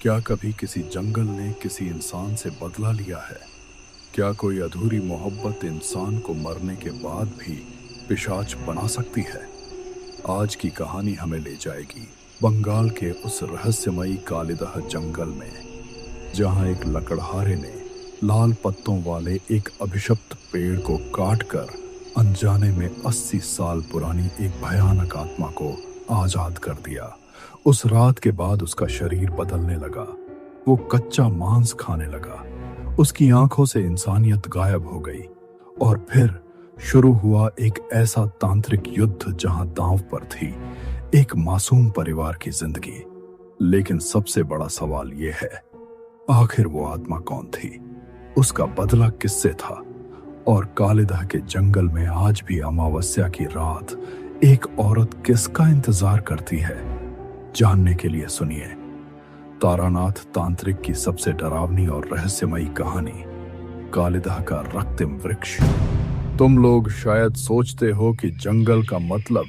क्या कभी किसी जंगल ने किसी इंसान से बदला लिया है? क्या कोई अधूरी मोहब्बत इंसान को मरने के बाद भी पिशाच बना सकती है? आज की कहानी हमें ले जाएगी बंगाल के उस रहस्यमयी कालिदाह जंगल में, जहां एक लकड़हारे ने लाल पत्तों वाले एक अभिशप्त पेड़ को काटकर अनजाने में 80 साल पुरानी एक भयानक आत्मा को आजाद कर दिया। उस रात के बाद उसका शरीर बदलने लगा। वो कच्चा मांस खाने लगा। उसकी आंखों से इंसानियत गायब हो गई और फिर शुरू हुआ एक ऐसा तांत्रिक युद्ध जहां दांव पर थी एक मासूम परिवार की जिंदगी। लेकिन सबसे बड़ा सवाल यह है, आखिर वो आत्मा कौन थी? उसका बदला किससे था? और कालिदाह के जंगल में आज भी अमावस्या की रात एक औरत किसका इंतजार करती है? जानने के लिए सुनिए तारानाथ तांत्रिक की सबसे डरावनी और रहस्यमयी कहानी, कालिदाह का रक्तिम वृक्ष। तुम लोग शायद सोचते हो कि जंगल का मतलब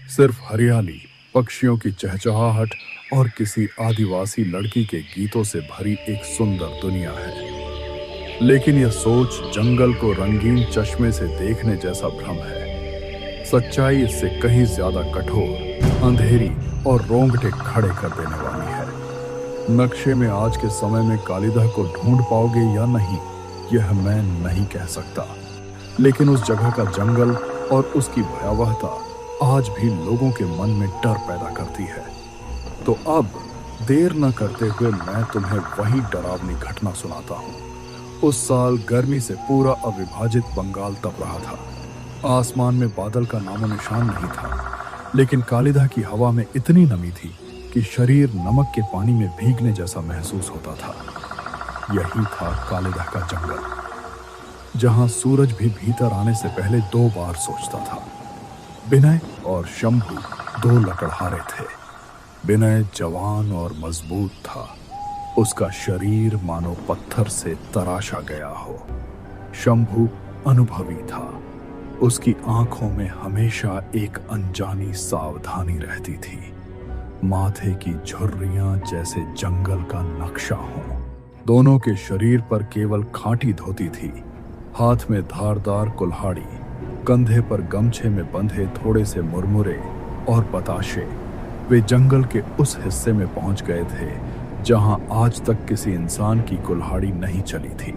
सिर्फ हरियाली, पक्षियों की चहचहाहट और किसी आदिवासी लड़की के गीतों से भरी एक सुंदर दुनिया है। लेकिन यह सोच जंगल को रंगीन चश्मे से देखने जैसा भ्रम है। सच्चाई इससे कहीं ज्यादा कठोर, अंधेरी और रोंगटे खड़े कर देने वाली है। नक्शे में आज के समय में कालिदाह को ढूंढ पाओगे या नहीं, यह मैं नहीं कह सकता, लेकिन उस जगह का जंगल और उसकी भयावहता आज भी लोगों के मन में डर पैदा करती है। तो अब देर न करते हुए मैं तुम्हें वही डरावनी घटना सुनाता हूँ। उस साल गर्मी से पूरा अविभाजित बंगाल तप रहा था। आसमान में बादल का नामो निशान नहीं था, लेकिन कालिदाह की हवा में इतनी नमी थी कि शरीर नमक के पानी में भीगने जैसा महसूस होता था। यही था कालिदाह का जंगल, जहां सूरज भी भीतर आने से पहले 2 बार सोचता था। विनय और शंभु 2 लकड़हारे थे। विनय जवान और मजबूत था। उसका शरीर मानो पत्थर से तराशा गया हो। शंभु अनुभवी था। उसकी आंखों में हमेशा एक अनजानी सावधानी रहती थी, माथे की झुर्रियां जैसे जंगल का नक्शा हो। दोनों के शरीर पर केवल खांटी धोती थी, हाथ में धारदार कुल्हाड़ी, कंधे पर गमछे में बंधे थोड़े से मुरमुरे और बताशे। वे जंगल के उस हिस्से में पहुंच गए थे जहां आज तक किसी इंसान की कुल्हाड़ी नहीं चली थी।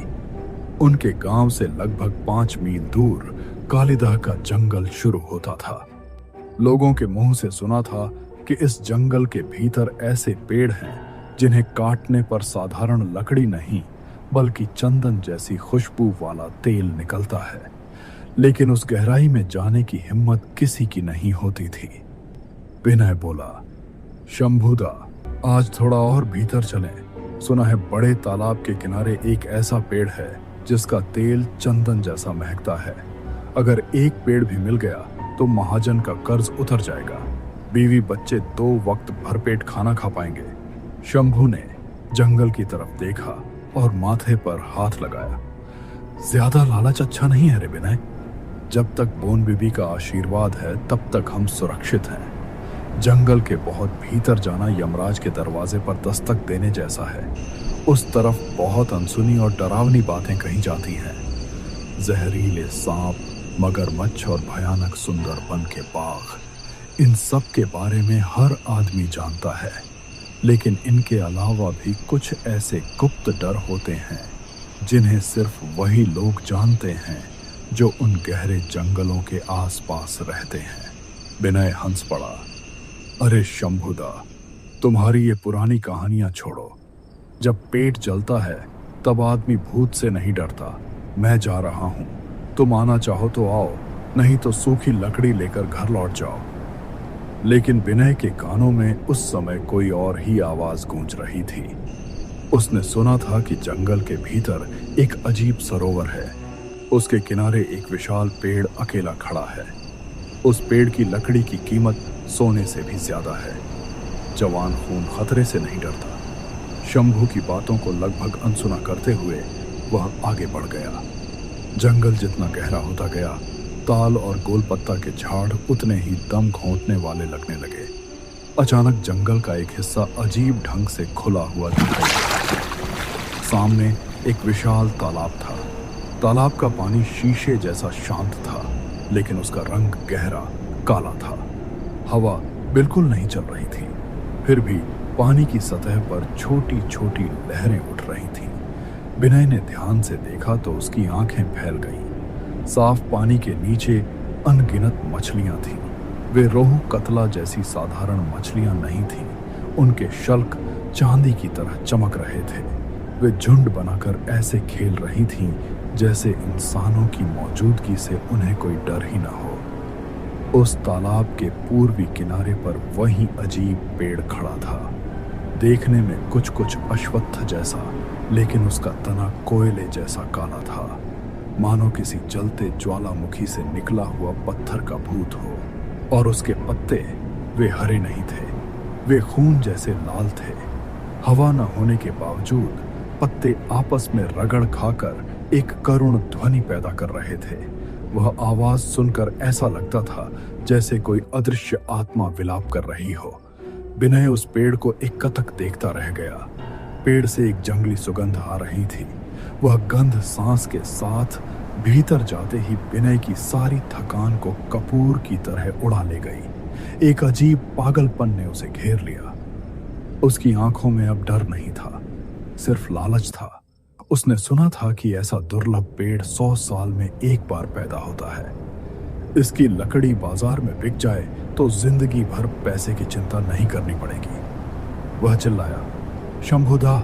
उनके गांव से लगभग 5 मील दूर कालिदाह का जंगल शुरू होता था। लोगों के मुंह से सुना था कि इस जंगल के भीतर ऐसे पेड़ हैं जिन्हें काटने पर साधारण लकड़ी नहीं बल्कि चंदन जैसी खुशबू वाला तेल निकलता है। लेकिन उस गहराई में जाने की हिम्मत किसी की नहीं होती थी। विनय बोला, शंभुदा, आज थोड़ा और भीतर चलें। सुना है बड़े तालाब के किनारे एक ऐसा पेड़ है जिसका तेल चंदन जैसा महकता है। अगर एक पेड़ भी मिल गया तो महाजन का कर्ज उतर जाएगा। बीवी बच्चे 2 वक्त भरपेट खाना खा पाएंगे। शंभू ने जंगल की तरफ देखा और माथे पर हाथ लगाया। ज्यादा लालच अच्छा नहीं है रे विनय। जब तक बोन बीबी का आशीर्वाद है तब तक हम सुरक्षित हैं। जंगल के बहुत भीतर जाना यमराज के दरवाजे पर दस्तक देने जैसा है। उस तरफ बहुत अनसुनी और डरावनी बातें कही जाती हैं। जहरीले सांप, मगरमच्छ और भयानक सुंदर वन के बाघ, इन सब के बारे में हर आदमी जानता है। लेकिन इनके अलावा भी कुछ ऐसे गुप्त डर होते हैं जिन्हें सिर्फ वही लोग जानते हैं जो उन गहरे जंगलों के आसपास रहते हैं। विनय हंस पड़ा। अरे शंभुदा, तुम्हारी ये पुरानी कहानियां छोड़ो। जब पेट जलता है तब आदमी भूत से नहीं डरता। मैं जा रहा हूं, तुम आना चाहो तो आओ, नहीं तो सूखी लकड़ी लेकर घर लौट जाओ। लेकिन विनय के कानों में उस समय कोई और ही आवाज गूंज रही थी। उसने सुना था कि जंगल के भीतर एक अजीब सरोवर है। उसके किनारे एक विशाल पेड़ अकेला खड़ा है। उस पेड़ की लकड़ी की कीमत सोने से भी ज्यादा है। जवान खून खतरे से नहीं डरता। शंभू की बातों को लगभग अनसुना करते हुए वह आगे बढ़ गया। जंगल जितना गहरा होता गया, ताल और गोलपत्ता के झाड़ उतने ही दम घोंटने वाले लगने लगे। अचानक जंगल का एक हिस्सा अजीब ढंग से खुला हुआ दिखाई दिया। सामने एक विशाल तालाब था। तालाब का पानी शीशे जैसा शांत था, लेकिन उसका रंग गहरा काला था। हवा बिल्कुल नहीं चल रही थी, फिर भी पानी की सतह पर छोटी छोटी लहरें उठ रही थीं। विनय ने ध्यान से देखा तो उसकी आंखें फैल गईं। साफ पानी के नीचे अनगिनत मछलियां थीं। वे रोहू कतला जैसी साधारण मछलियां नहीं थीं। उनके शल्क चांदी की तरह चमक रहे थे। वे झुंड बनाकर ऐसे खेल रही थीं जैसे इंसानों की मौजूदगी से उन्हें कोई डर ही ना हो। उस तालाब के पूर्वी किनारे पर वही अजीब पेड़ खड़ा था, देखने में कुछ कुछ अश्वत्थ जैसा, लेकिन उसका तना कोयले जैसा काला था, मानो किसी जलते ज्वालामुखी से निकला हुआ पत्थर का भूत हो। और उसके पत्ते वे हरे नहीं थे, वे खून जैसे लाल थे। हवा न होने के बावजूद पत्ते आपस में रगड़ खाकर एक करुण ध्वनि पैदा कर रहे थे। वह आवाज सुनकर ऐसा लगता था जैसे कोई अदृश्य आत्मा विलाप कर रही हो। विनय उस पेड़ को एक कतक देखता रह गया। पेड़ से एक जंगली सुगंध आ रही थी। वह गंध सांस के साथ भीतर जाते ही विनय की सारी थकान को कपूर की तरह उड़ा ले गई। एक अजीब पागलपन ने उसे घेर लिया। उसकी आंखों में अब डर नहीं था, सिर्फ लालच था। उसने सुना था कि ऐसा दुर्लभ पेड़ 100 साल में एक बार पैदा होता है। इसकी लकड़ी बाजार में बिक जाए तो जिंदगी भर पैसे की चिंता नहीं करनी पड़ेगी। वह चिल्लाया, शंभुदा,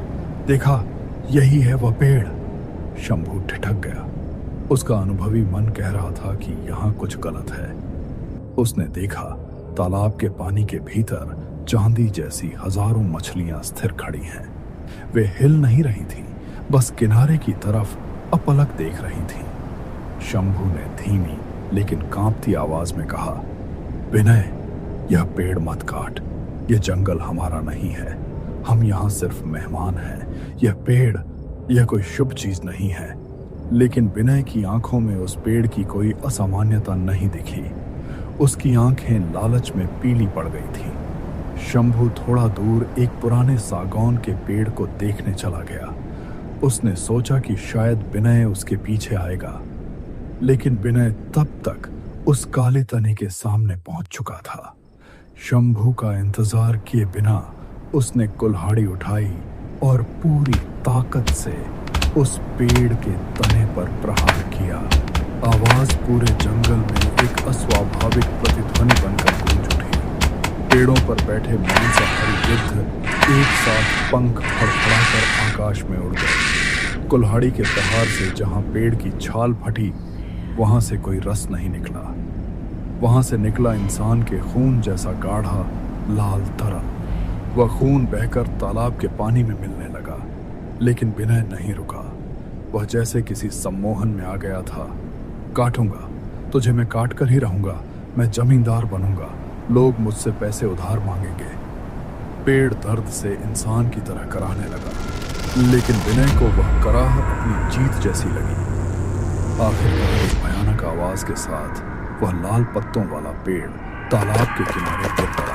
देखा, यही है वह पेड़। शंभू ठिठक गया। उसका अनुभवी मन कह रहा था कि यहाँ कुछ गलत है। उसने देखा, तालाब के पानी के भीतर चांदी जैसी हजारों मछलियां स्थिर खड़ी हैं। वे हिल नहीं रही थीं, बस किनारे की तरफ अपलक देख रही थीं। शंभू ने धीमी लेकिन कांपती आवाज में कहा, विनय, यह पेड़ मत काट। यह जंगल हमारा नहीं है। हम यहाँ सिर्फ मेहमान हैं। यह पेड़, यह कोई शुभ चीज नहीं है। लेकिन विनय की आंखों में उस पेड़ की कोई असामान्यता नहीं दिखी। उसकी आंखें लालच में पीली पड़ गई थीं। शंभू थोड़ा दूर एक पुराने सागौन के पेड़ को देखने चला गया। उसने सोचा कि शायद विनय उसके पीछे आएगा, लेकिन विनय तब तक उस काले तने के सामने पहुंच चुका था। शंभू का इंतजार किए बिना उसने कुल्हाड़ी उठाई और पूरी ताकत से उस पेड़ के तने पर प्रहार किया। आवाज पूरे जंगल में एक अस्वाभाविक प्रतिध्वनि बनकर गूंज उठी। पेड़ों पर बैठे मांसाहारी गिद्ध एक साथ पंख फड़फड़ाकर आकाश में उड़ गए। कुल्हाड़ी के प्रहार से जहां पेड़ की छाल फटी, वहां से कोई रस नहीं निकला। वहां से निकला इंसान के खून जैसा गाढ़ा लाल तरल। वह खून बहकर तालाब के पानी में मिलने लगा, लेकिन विनय नहीं रुका। वह जैसे किसी सम्मोहन में आ गया था। काटूंगा तुझे, मैं काट कर ही रहूंगा। मैं जमींदार बनूंगा, लोग मुझसे पैसे उधार मांगेंगे। पेड़ दर्द से इंसान की तरह कराहने लगा, लेकिन विनय को वह कराह अपनी जीत जैसी लगी। आखिरकार एक भयानक आवाज के साथ वह लाल पत्तों वाला पेड़ तालाब के किनारे गिर पड़ा।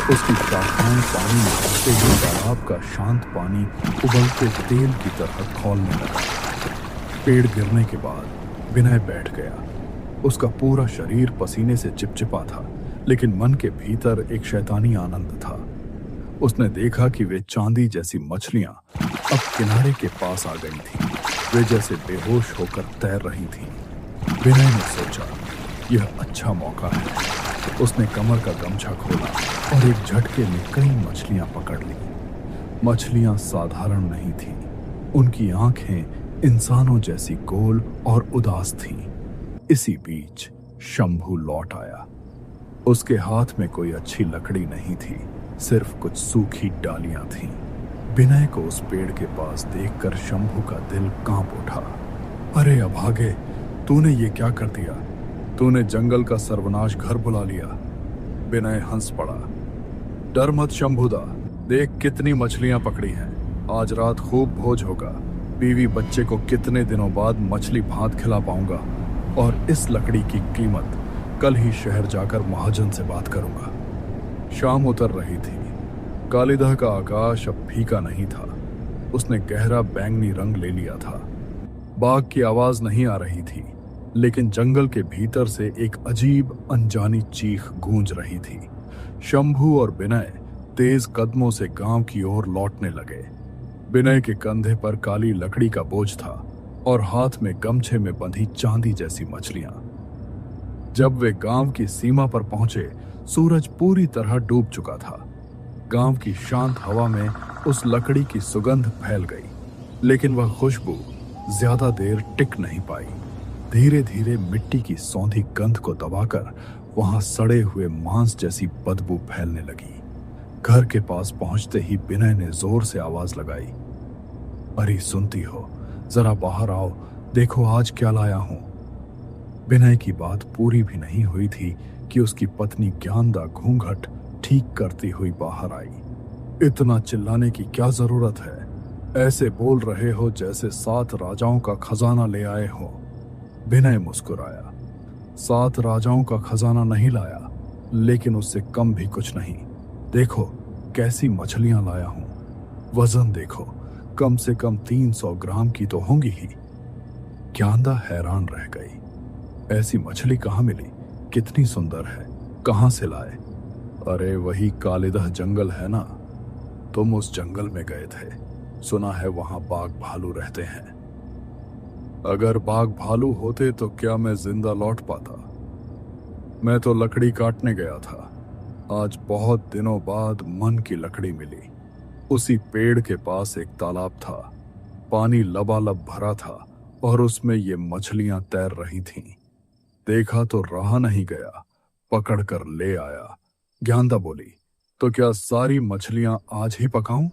उसकी शाखाएं पानी में आते ही तालाब का शांत पानी उबलते तेल की तरह खौलने लगा। पेड़ गिरने के बाद विनय बैठ गया। उसका पूरा शरीर पसीने से चिपचिपा था, लेकिन मन के भीतर एक शैतानी आनंद था। उसने देखा कि वे चांदी जैसी मछलियां अब किनारे के पास आ गई थीं। वे जैसे बेहोश होकर तैर रही थीं। विनय ने सोचा, यह अच्छा मौका है। उसने कमर का गमछा खोला और एक झटके में कई मछलियां पकड़ ली। मछलियां साधारण नहीं थीं। उनकी आंखें इंसानों जैसी गोल और उदास थीं। इसी बीच शंभू लौट आया। उसके हाथ में कोई अच्छी लकड़ी नहीं थी, सिर्फ कुछ सूखी डालियां थीं। विनय को उस पेड़ के पास देखकर शंभू का दिल कांप उठा। अरे अभागे, तूने ये क्या कर दिया? तूने जंगल का सर्वनाश घर बुला लिया। विनय हंस पड़ा। डर मत शंभुदा, देख कितनी मछलियां पकड़ी हैं। आज रात खूब भोज होगा। बीवी बच्चे को कितने दिनों बाद मछली भात खिला पाऊंगा, और इस लकड़ी की कीमत कल ही शहर जाकर महाजन से बात करूंगा। शाम उतर रही थी। कालीदह का आकाश अब फीका नहीं था, उसने गहरा बैंगनी रंग ले लिया था। बाघ की आवाज नहीं आ रही थी, लेकिन जंगल के भीतर से एक अजीब अनजानी चीख गूंज रही थी। शंभू और विनय तेज कदमों से गांव की ओर लौटने लगे। विनय के कंधे पर काली लकड़ी का बोझ था और हाथ में गमछे में बंधी चांदी जैसी मछलियां। जब वे गांव की सीमा पर पहुंचे, सूरज पूरी तरह डूब चुका था। गांव की शांत हवा में उस लकड़ी की सुगंध फैल गई, लेकिन वह खुशबू ज्यादा देर टिक नहीं पाई। धीरे धीरे मिट्टी की सौंधी गंध को दबाकर वहां सड़े हुए मांस जैसी बदबू फैलने लगी। घर के पास पहुंचते ही विनय ने जोर से आवाज लगाई, अरे सुनती हो, जरा बाहर आओ, देखो आज क्या लाया हूं। विनय की बात पूरी भी नहीं हुई थी कि उसकी पत्नी ज्ञानदा घूंघट ठीक करती हुई बाहर आई। इतना चिल्लाने की क्या जरूरत है? ऐसे बोल रहे हो जैसे 7 राजाओं का खजाना ले आए हो। विनय मुस्कुराया। 7 राजाओं का खजाना नहीं लाया, लेकिन उससे कम भी कुछ नहीं। देखो कैसी मछलियां लाया हूं, वजन देखो, कम से कम 300 ग्राम की तो होंगी ही। ज्ञानदा हैरान रह गई। ऐसी मछली कहाँ मिली? कितनी सुंदर है, कहाँ से लाए? अरे वही कालीदह जंगल है ना, तुम उस जंगल में गए थे, सुना है वहां बाघ भालू रहते हैं। अगर बाघ भालू होते तो क्या मैं जिंदा लौट पाता? मैं तो लकड़ी काटने गया था। आज बहुत दिनों बाद मन की लकड़ी मिली। उसी पेड़ के पास एक तालाब था, पानी लबालब भरा था और उसमें ये मछलियां तैर रही थीं। देखा तो रहा नहीं गया, पकड़ कर ले आया। ज्ञानदा बोली, तो क्या सारी मछलियां आज ही पकाऊं?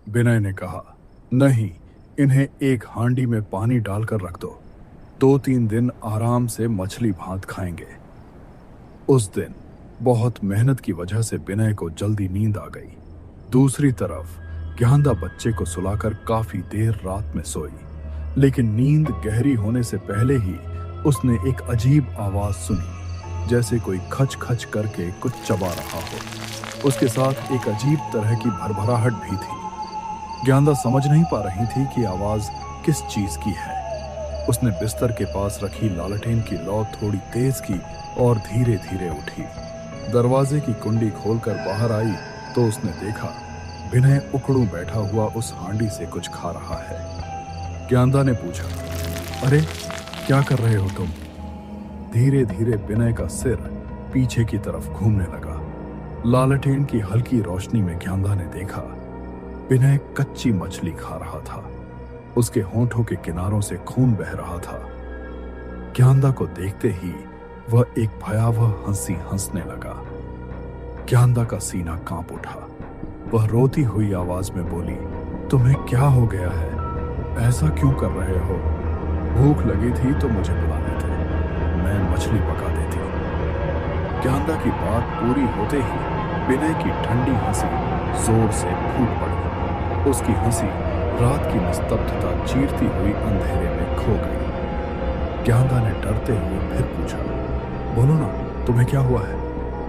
विनय ने कहा, नहीं, इन्हें एक हांडी में पानी डालकर रख दो। 2-3 दिन आराम से मछली भात खाएंगे। उस दिन बहुत मेहनत की वजह से विनय को जल्दी नींद आ गई। दूसरी तरफ ज्ञानदा बच्चे को सुलाकर काफी देर रात में सोई, लेकिन नींद गहरी होने से पहले ही उसने एक अजीब आवाज सुनी, जैसे कोई खच खच करके कुछ चबा रहा हो। उसके साथ एक अजीब तरह की भरभराहट भी थी। ज्ञानदा समझ नहीं पा रही थी कि आवाज किस चीज की है। उसने बिस्तर के पास रखी लालटेन की लौ थोड़ी तेज की और धीरे धीरे उठी। दरवाजे की कुंडी खोलकर बाहर आई तो उसने देखा विनय उकड़ू बैठा हुआ उस हांडी से कुछ खा रहा है। ज्ञानदा ने पूछा, अरे क्या कर रहे हो तुम? धीरे धीरे विनय का सिर पीछे की तरफ घूमने लगा। लालटेन की हल्की रोशनी में ज्ञानदा ने देखा विनय कच्ची मछली खा रहा था। उसके होंठों के किनारों से खून बह रहा था। ज्ञानदा को देखते ही वह एक भयावह हंसी हंसने लगा। ज्ञानदा का सीना कांप उठा। वह रोती हुई आवाज में बोली, तुम्हें क्या हो गया है? ऐसा क्यों कर रहे हो? भूख लगी थी तो मुझे बुला लेते, मैं मछली पका देती। ज्ञानदा की बात पूरी होते ही विनय की ठंडी हंसी जोर से फूट पड़ी। उसकी हंसी रात की निस्तब्धता चीरती हुई अंधेरे में खो गई। ज्ञानदा ने डरते हुए फिर पूछा, बोलो ना, तुम्हें क्या हुआ है?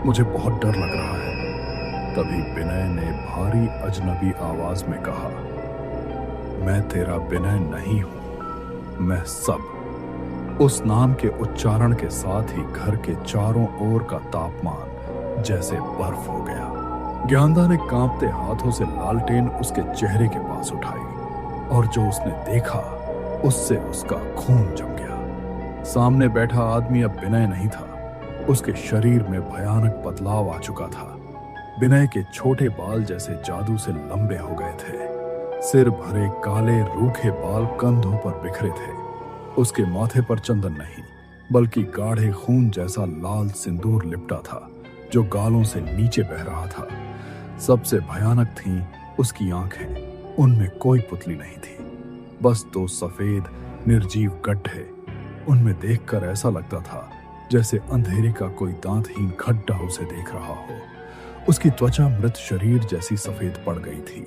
मुझे बहुत डर लग रहा है। तभी विनय ने भारी अजनबी आवाज में कहा, मैं तेरा विनय नहीं हूं, मैं सब। उस नाम के उच्चारण के साथ ही घर के चारों ओर का तापमान जैसे बर्फ हो गया। ज्ञानदा ने कांपते हाथों से लालटेन उसके चेहरे के पास उठाई और जो उसने देखा उससे उसका खून जम गया। सामने बैठा आदमी अब विनय नहीं था। उसके शरीर में भयानक बदलाव आ चुका था। विनय के छोटे बाल जैसे जादू से लंबे हो गए थे। सिर भरे काले रूखे बाल कंधों पर बिखरे थे। उसके माथे पर चंदन नहीं, बल्कि गाढ़े खून जैसा लाल सिंदूर लिपटा था जो गालों से नीचे बह रहा था। सबसे भयानक थीं उसकी आंखें। उनमें कोई पुतली नहीं थी, बस 2 सफेद निर्जीव गड्ढे। उनमें देखकर ऐसा लगता था जैसे अंधेरे का कोई दांतहीन खड्डा उसे देख रहा हो। उसकी त्वचा मृत शरीर जैसी सफेद पड़ गई थी।